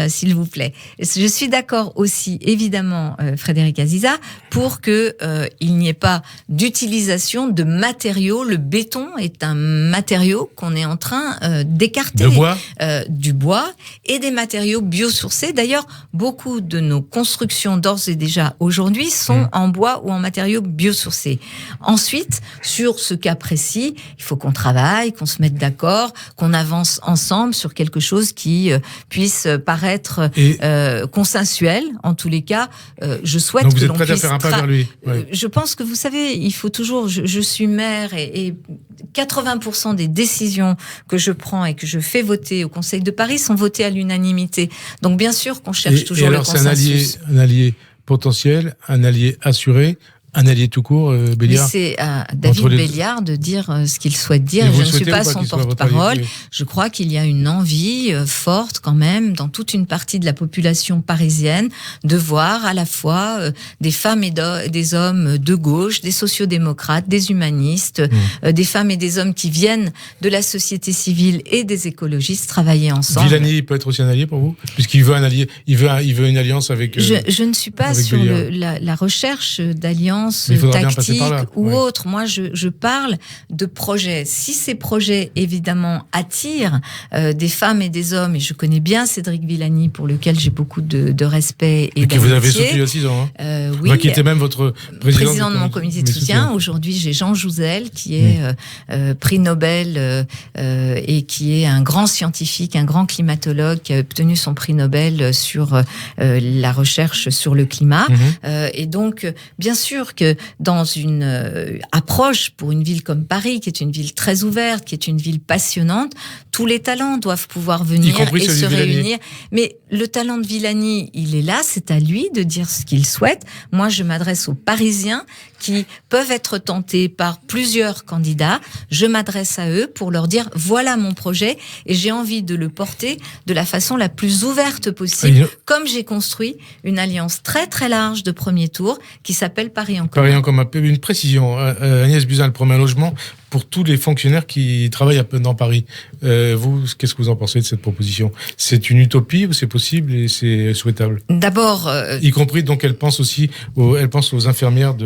s'il vous plaît. Je suis d'accord aussi, évidemment, Frédéric Aziza, pour que il n'y ait pas d'utilisation de matériaux. Le béton est un matériau qu'on est en train d'écarter. De bois. Du bois et des matériaux biosourcés. D'ailleurs, beaucoup de nos constructions, d'ores et déjà aujourd'hui, sont en bois ou en matériaux biosourcés. Ensuite, sur ce cas précis, il faut qu'on travaille, qu'on se mette d'accord, qu'on avance ensemble sur quelque chose qui puisse paraître consensuel. En tous les cas, je souhaite donc que l'on puisse... Donc vous êtes prête à faire un pas vers lui. Je pense que vous savez, il faut toujours... Je suis maire et 80% des décisions que je prends et que je fais voter au Conseil de Paris sont votées à l'unanimité. Donc bien sûr qu'on cherche toujours le consensus. C'est un allié potentiel, un allié assuré Un allié tout court, Béliard. Mais c'est à David Béliard de dire ce qu'il souhaite dire. Je ne suis pas son porte-parole. Je crois qu'il y a une envie forte quand même dans toute une partie de la population parisienne de voir à la fois des femmes et des hommes de gauche, des sociodémocrates, des humanistes, des femmes et des hommes qui viennent de la société civile et des écologistes travailler ensemble. Villani peut être aussi un allié pour vous, puisqu'il veut un allié, il veut une alliance avec. Je ne suis pas sur la recherche d'alliance tactique ou autre. Moi, je parle de projets. Si ces projets, évidemment, attirent des femmes et des hommes, et je connais bien Cédric Villani, pour lequel j'ai beaucoup de respect et d'amitié. Que vous avez soutenu il y a 6 ans. Oui. Qui était même votre président de mon comité de soutien. Aujourd'hui, j'ai Jean Jouzel, qui est prix Nobel et qui est un grand scientifique, un grand climatologue, qui a obtenu son prix Nobel sur la recherche sur le climat. Et donc, bien sûr que dans une approche pour une ville comme Paris, qui est une ville très ouverte, qui est une ville passionnante, tous les talents doivent pouvoir venir et se réunir. Mais le talent de Villani, il est là, c'est à lui de dire ce qu'il souhaite. Moi, je m'adresse aux Parisiens qui peuvent être tentés par plusieurs candidats. Je m'adresse à eux pour leur dire, voilà mon projet, et j'ai envie de le porter de la façon la plus ouverte possible, comme j'ai construit une alliance très très large de premier tour qui s'appelle Paris en commun. Paris en commun. Une précision, Agnès Buzyn, le premier logement pour tous les fonctionnaires qui travaillent dans Paris. Vous, qu'est-ce que vous en pensez de cette proposition ? C'est une utopie ou c'est possible et c'est souhaitable ? D'abord... Y compris, donc, elle pense aussi aux infirmières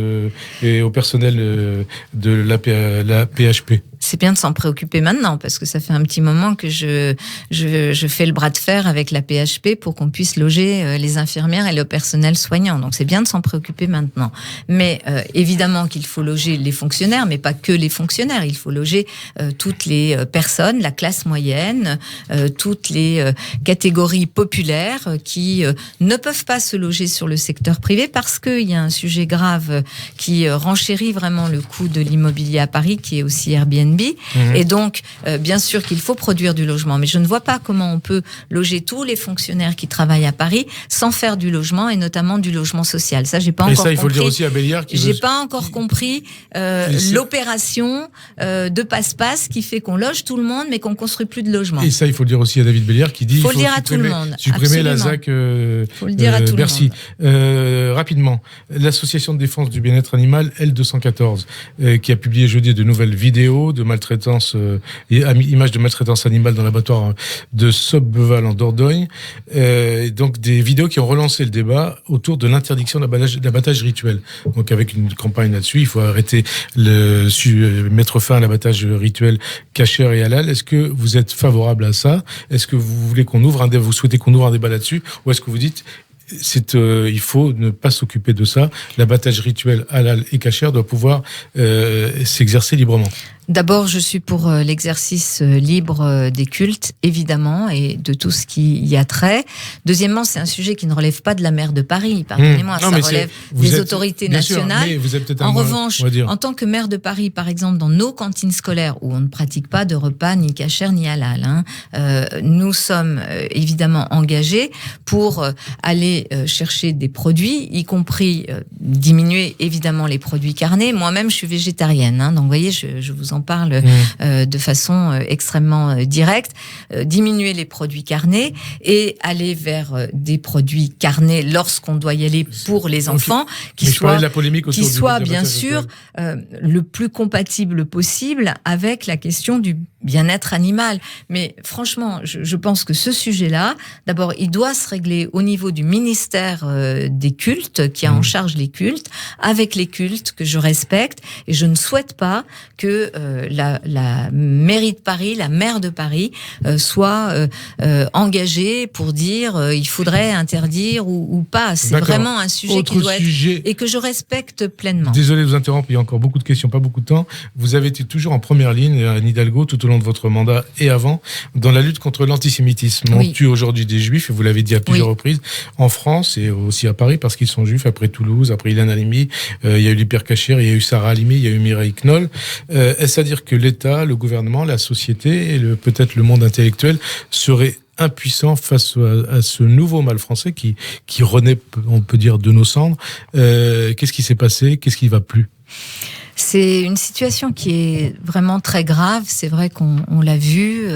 et au personnel de la PHP. C'est bien de s'en préoccuper maintenant, parce que ça fait un petit moment que je fais le bras de fer avec la PHP pour qu'on puisse loger les infirmières et le personnel soignant. Donc c'est bien de s'en préoccuper maintenant. Mais évidemment qu'il faut loger les fonctionnaires, mais pas que les fonctionnaires. Il faut loger toutes les personnes, la classe moyenne, toutes les catégories populaires qui ne peuvent pas se loger sur le secteur privé parce qu'il y a un sujet grave qui renchérit vraiment le coût de l'immobilier à Paris, qui est aussi Airbnb. Et donc, bien sûr qu'il faut produire du logement, mais je ne vois pas comment on peut loger tous les fonctionnaires qui travaillent à Paris sans faire du logement, et notamment du logement social. Ça, j'ai pas encore compris. Et ça, il faut le dire aussi à Béliard. J'ai pas encore compris l'opération de passe-passe qui fait qu'on loge tout le monde, mais qu'on construit plus de logements. Et ça, il faut le dire aussi à David Béliard qui dit faut le dire à tout le monde. Supprimer la ZAC faut le dire à tout Bercy. Le monde. Rapidement, l'association de défense du bien-être animal L214 qui a publié jeudi de nouvelles vidéos de maltraitance et images de maltraitance animale dans l'abattoir de Sobbeval en Dordogne. Donc des vidéos qui ont relancé le débat autour de l'interdiction de l'abattage rituel. Donc avec une campagne là-dessus, il faut arrêter mettre fin à l'abattage rituel kasher et halal. Est-ce que vous êtes favorable à ça ? Est-ce que vous voulez vous souhaitez qu'on ouvre un débat là-dessus ? Ou est-ce que vous dites il faut ne pas s'occuper de ça. L'abattage rituel halal et kasher doit pouvoir s'exercer librement. D'abord, je suis pour l'exercice libre des cultes, évidemment, et de tout ce qui y a trait. Deuxièmement, c'est un sujet qui ne relève pas de la maire de Paris, pardonnez-moi, ça relève des autorités nationales. Sûr, vous êtes en revanche, en tant que maire de Paris, par exemple, dans nos cantines scolaires, où on ne pratique pas de repas ni kasher ni halal, nous sommes évidemment engagés pour aller chercher des produits, y compris diminuer évidemment les produits carnés. Moi-même, je suis végétarienne, donc vous voyez, je vous en parle de façon extrêmement directe, diminuer les produits carnés et aller vers des produits carnés lorsqu'on doit y aller pour les enfants, qui soient bien sûr le plus compatible possible avec la question du bien-être animal. Mais franchement, je pense que ce sujet-là, d'abord, il doit se régler au niveau du ministère des cultes, qui a en charge les cultes, avec les cultes que je respecte, et je ne souhaite pas que la mairie de Paris, la maire de Paris, soit engagée pour dire il faudrait interdire ou pas. C'est vraiment un sujet qui doit être... Et que je respecte pleinement. Désolé de vous interrompre, il y a encore beaucoup de questions, pas beaucoup de temps. Vous avez été toujours en première ligne, Anne Hidalgo, tout au long de votre mandat et avant, dans la lutte contre l'antisémitisme. On tue aujourd'hui des juifs, et vous l'avez dit à plusieurs reprises, en France et aussi à Paris, parce qu'ils sont juifs, après Toulouse, après Ilan Halimi, il y a eu l'Hyper Cacher, il y a eu Sarah Halimi, il y a eu Mireille Knoll. Est-ce à dire que l'État, le gouvernement, la société et peut-être le monde intellectuel seraient impuissants face à ce nouveau mal français qui renaît, on peut dire, de nos cendres. Qu'est-ce qui s'est passé? Qu'est-ce qui ne va plus? C'est une situation qui est vraiment très grave. C'est vrai qu'on l'a vu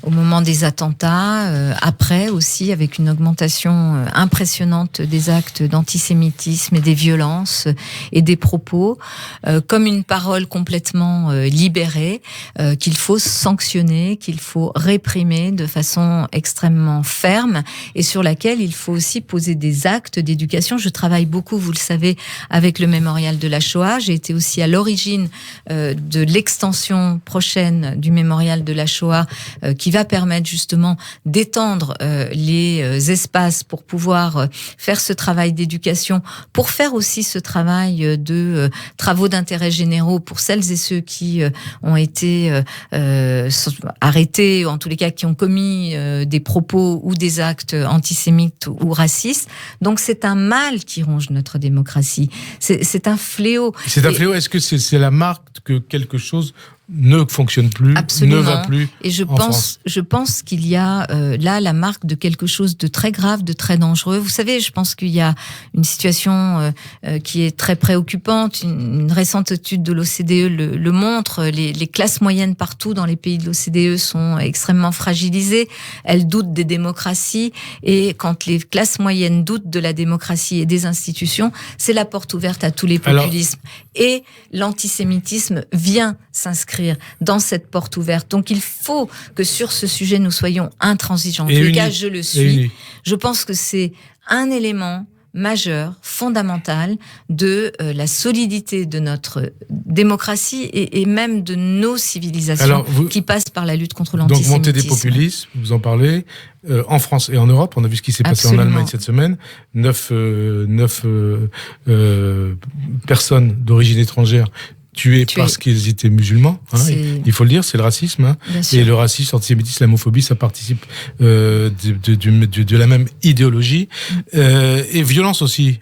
au moment des attentats, après aussi, avec une augmentation impressionnante des actes d'antisémitisme et des violences et des propos, comme une parole complètement libérée, qu'il faut sanctionner, qu'il faut réprimer de façon extrêmement ferme et sur laquelle il faut aussi poser des actes d'éducation. Je travaille beaucoup, vous le savez, avec le Mémorial de la Shoah. J'ai été aussi à l'origine de l'extension prochaine du Mémorial de la Shoah qui va permettre justement d'étendre les espaces pour pouvoir faire ce travail d'éducation, pour faire aussi ce travail de travaux d'intérêt généraux pour celles et ceux qui ont été arrêtés, ou en tous les cas qui ont commis des propos ou des actes antisémites ou racistes. Donc c'est un mal qui ronge notre démocratie. C'est un fléau. C'est un fléau. Est-ce que c'est la marque que quelque chose ne fonctionne plus, absolument, ne va plus? Et je pense qu'il y a là la marque de quelque chose de très grave, de très dangereux. Vous savez, je pense qu'il y a une situation qui est très préoccupante. Une récente étude de l'OCDE le montre. Les classes moyennes partout dans les pays de l'OCDE sont extrêmement fragilisées. Elles doutent des démocraties. Et quand les classes moyennes doutent de la démocratie et des institutions, c'est la porte ouverte à tous les populismes. Et l'antisémitisme vient s'inscrire dans cette porte ouverte. Donc il faut que sur ce sujet nous soyons intransigeants. En tous les cas, je le suis. Je pense que c'est un élément majeur, fondamental de la solidité de notre démocratie et même de nos civilisations qui passent par la lutte contre l'antisémitisme. Donc montée des populismes, vous en parlez, en France et en Europe. On a vu ce qui s'est passé en Allemagne cette semaine. 9 personnes d'origine étrangère tués parce qu'ils étaient musulmans, il faut le dire, c'est le racisme. Et le racisme, l'antisémitisme, l'amophobie, ça participe de la même idéologie. Et violence aussi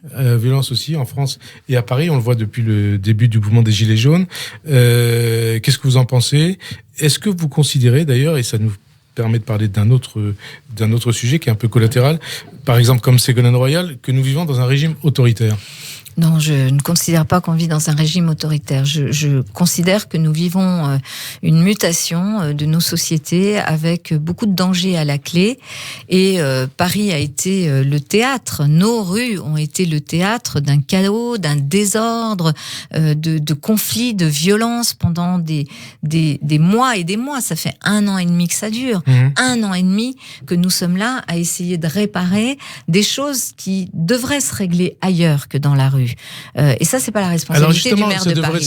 en France et à Paris, on le voit depuis le début du mouvement des Gilets jaunes. Qu'est-ce que vous en pensez? Est-ce que vous considérez d'ailleurs, et ça nous permet de parler d'un autre sujet qui est un peu collatéral, par exemple comme Ségolène Royal, que nous vivons dans un régime autoritaire? Non, je ne considère pas qu'on vit dans un régime autoritaire. Je considère que nous vivons une mutation de nos sociétés avec beaucoup de dangers à la clé. Et Paris a été le théâtre, nos rues ont été le théâtre d'un chaos, d'un désordre, de conflits, de violences pendant des mois et des mois. Ça fait 1 an et demi que ça dure. 1 an et demi que nous sommes là à essayer de réparer des choses qui devraient se régler ailleurs que dans la rue. Et ça, c'est pas la responsabilité du maire de Paris.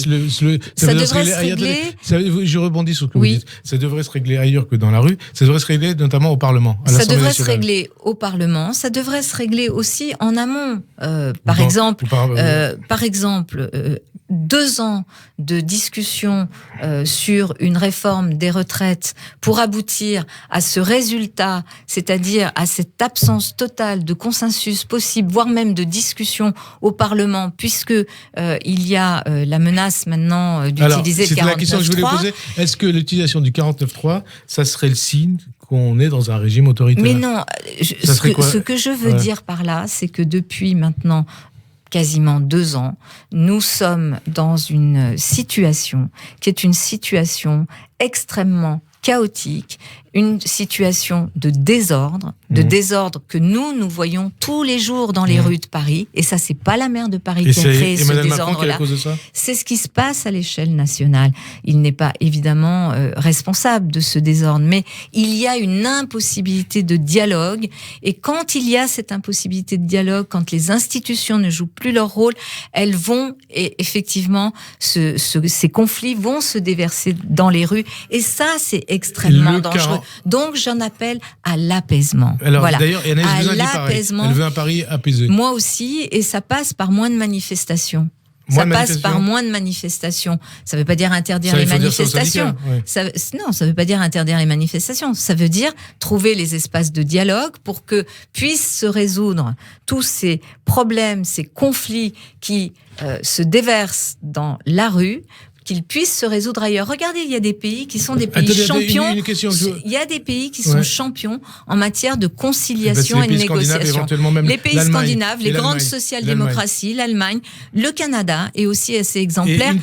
Ça devrait se régler. Je rebondis sur ce que vous dites. Ça devrait se régler ailleurs que dans la rue. Ça devrait se régler notamment au Parlement. Ça devrait se régler au Parlement. Ça devrait se régler aussi en amont. Par exemple, 2 ans de discussion sur une réforme des retraites pour aboutir à ce résultat, c'est-à-dire à cette absence totale de consensus possible, voire même de discussion au Parlement, puisque il y a la menace maintenant d'utiliser le 49.3. C'est la question que je voulais poser. Est-ce que l'utilisation du 49.3, ça serait le signe qu'on est dans un régime autoritaire? Mais non, ce que je veux dire par là, c'est que depuis maintenant quasiment 2 ans, nous sommes dans une situation qui est une situation extrêmement chaotique, une situation de désordre que nous voyons tous les jours dans les rues de Paris. Et ça, c'est pas la maire de Paris qui a créé ce désordre-là. C'est ce qui se passe à l'échelle nationale. Il n'est pas évidemment responsable de ce désordre, mais il y a une impossibilité de dialogue. Et quand il y a cette impossibilité de dialogue, quand les institutions ne jouent plus leur rôle, elles vont, et effectivement, ces conflits vont se déverser dans les rues. Et ça, c'est extrêmement dangereux. Donc, j'en appelle à l'apaisement. Alors, voilà. D'ailleurs, il y en a une l'apaisement. Elle veut un Paris apaisé. Moi aussi, et ça passe par moins de manifestations. Ça passe par moins de manifestations. Ça ne veut pas dire interdire les manifestations. Non, ça ne veut pas dire interdire les manifestations. Ça veut dire trouver les espaces de dialogue pour que puissent se résoudre tous ces problèmes, ces conflits qui se déversent dans la rue, qu'il puisse se résoudre ailleurs. Regardez, il y a des pays qui sont des pays champions. Il y a des pays qui sont champions en matière de conciliation et de négociation. Les pays scandinaves, les grandes social-démocraties, l'Allemagne, le Canada est aussi assez exemplaire.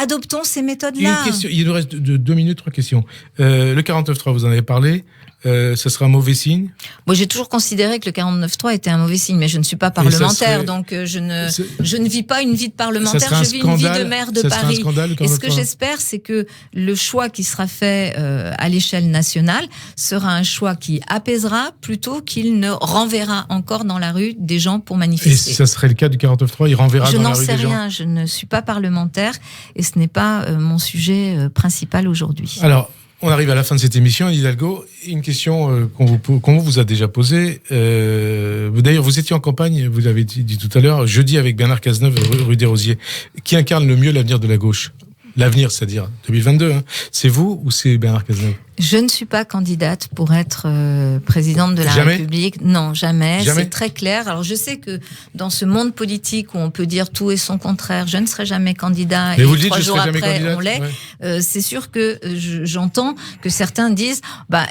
Adoptons ces méthodes-là. Il nous reste 2 minutes, 3 questions. Le 49.3, vous en avez parlé. Ce sera un mauvais signe. Moi, j'ai toujours considéré que le 49.3 était un mauvais signe, mais je ne suis pas parlementaire, donc je ne vis pas une vie de parlementaire, je vis une vie de maire de Paris. Et ce que j'espère, c'est que le choix qui sera fait à l'échelle nationale sera un choix qui apaisera plutôt qu'il ne renverra encore dans la rue des gens pour manifester. Et ça serait le cas du 49.3, il renverra dans la rue des gens. Je n'en sais rien, je ne suis pas parlementaire et ce n'est pas mon sujet principal aujourd'hui. Alors, on arrive à la fin de cette émission, Anne Hidalgo. Une question qu'on vous a déjà posée. D'ailleurs, vous étiez en campagne, vous l'avez dit tout à l'heure, jeudi avec Bernard Cazeneuve, rue des Rosiers. Qui incarne le mieux l'avenir de la gauche ? L'avenir, c'est-à-dire 2022. C'est vous ou c'est Bernard Cazeneuve ? Je ne suis pas candidate pour être présidente de la République. Non, jamais. C'est très clair. Alors, je sais que dans ce monde politique où on peut dire tout et son contraire, je ne serai jamais candidat. Mais et vous le dites, 3 jours après, on l'est. Ouais. C'est sûr que j'entends que certains disent,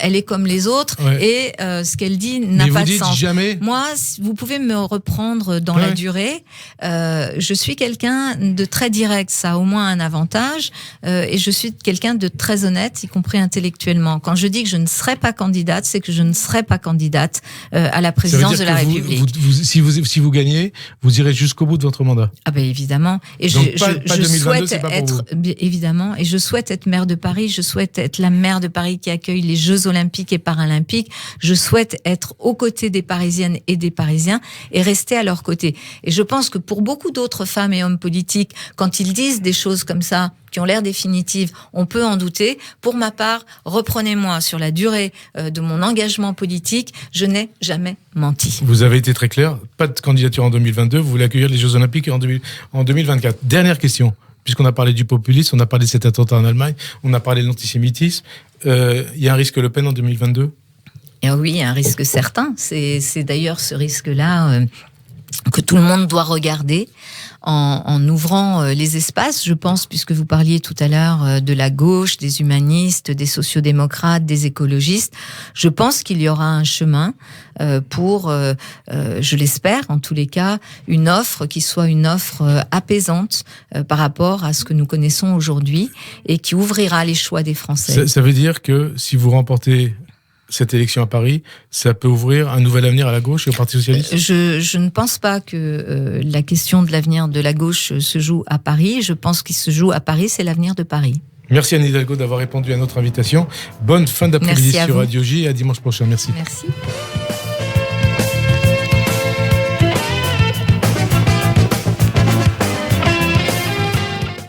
elle est comme les autres et ce qu'elle dit n'a pas de sens. Jamais. Moi, vous pouvez me reprendre dans la durée. Je suis quelqu'un de très direct. Ça a au moins un avantage. Et je suis quelqu'un de très honnête, y compris intellectuellement. Quand je dis que je ne serai pas candidate, c'est que je ne serai pas candidate à la présidence de la République. Si vous gagnez, vous irez jusqu'au bout de votre mandat. Ah ben évidemment. Et donc je souhaite être évidemment. Et je souhaite être maire de Paris. Je souhaite être la maire de Paris qui accueille les Jeux Olympiques et Paralympiques. Je souhaite être aux côtés des Parisiennes et des Parisiens et rester à leur côté. Et je pense que pour beaucoup d'autres femmes et hommes politiques, quand ils disent des choses comme ça, qui ont l'air définitives, on peut en douter. Pour ma part, reprenez-moi sur la durée de mon engagement politique, je n'ai jamais menti. Vous avez été très clair, pas de candidature en 2022, vous voulez accueillir les Jeux Olympiques en 2024. Dernière question, puisqu'on a parlé du populisme, on a parlé de cet attentat en Allemagne, on a parlé de l'antisémitisme, il y a un risque Le Pen en 2022 ? Et oui, il y a un risque certain. C'est d'ailleurs ce risque-là que tout le monde doit regarder en ouvrant les espaces, je pense, puisque vous parliez tout à l'heure de la gauche, des humanistes, des sociodémocrates, des écologistes. Je pense qu'il y aura un chemin pour, je l'espère en tous les cas, une offre qui soit une offre apaisante par rapport à ce que nous connaissons aujourd'hui et qui ouvrira les choix des Français. Ça veut dire que si vous remportez cette élection à Paris, ça peut ouvrir un nouvel avenir à la gauche et au Parti socialiste ? Je ne pense pas que la question de l'avenir de la gauche se joue à Paris. Je pense qu'il se joue à Paris, c'est l'avenir de Paris. Merci Anne Hidalgo d'avoir répondu à notre invitation. Bonne fin d'après-midi sur Radio J et à dimanche prochain. Merci. Merci.